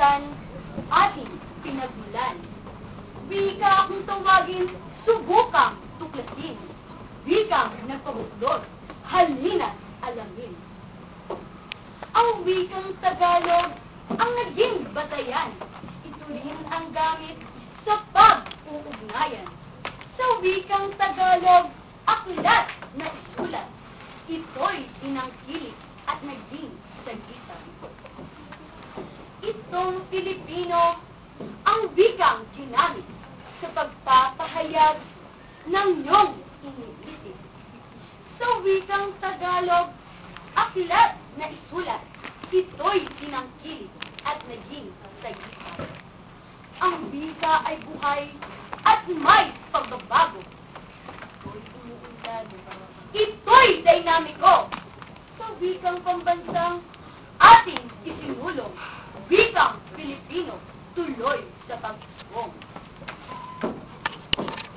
karanasan ating pinagmulan. Wika kung tawagin, subukang tuklasin. Wikang nagpabuklod, halina't alamin. Ang wikang Tagalog ang naging batayan. Ito rin ang gamit sa pag-uugnayan. Sa wikang Tagalog, aklat na isulat. Ito'y tinangkilik at naging sagisan. Itong Pilipino ang wikang ginamit sa pagpapahayag ng iyong iniisip. Sa wikang Tagalog, aklat na isulat. Ito'y tinangkilik at naging sagisan. Ang wika ay buhay at may pagbabago. Ito'y umuunlad. Ito'y dinamiko. Sa wikang pambansang ating isinulong, wikang Pilipino tuloy sa pag-usbong.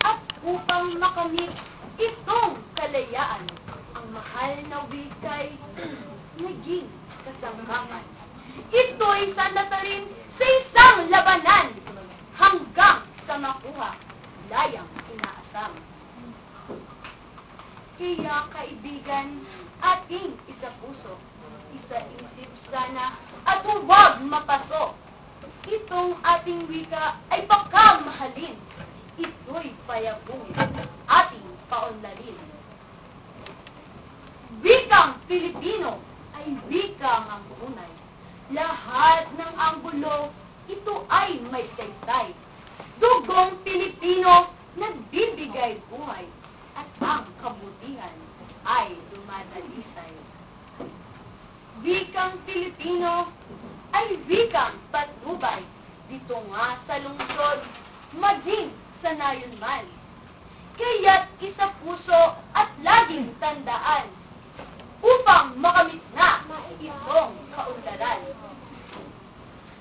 At upang makamit itong kalayaan, ang mahal na wika'y naging kasangkapan. Ito'y sanlatarin sa isang labanan hanggang sa makuha layang inaasam. Kaya kaibigan, ating isa-puso, isa-isip sana at huwag mapaso. Itong ating wika ay baka mahalin. Ito'y payagungin, ating paunlarin. Wikang Pilipino ay wikang ang unay. Lahat ng anggulo, ito ay may saysay. Dugong Pilipino, nagbibigay buhay. At ang kabutihan ay dumadalisay. Wikang Pilipino ay wikang patnubay. Dito nga sa lungsod, maging sanayon man. Kaya't isa puso at laging tandaan upang makamit na itong kaunlaran.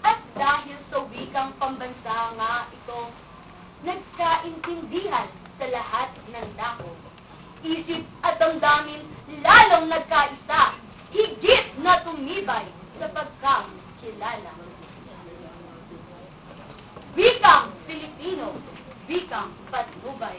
At dahil sa wikang pambansa nga ito, nagkaintindihan sa lahat ng dako. Isip at damdamin lalong nagkaisa, higit na tumibay sa pagkakilala. Wikang Pilipino, wikang patnubay.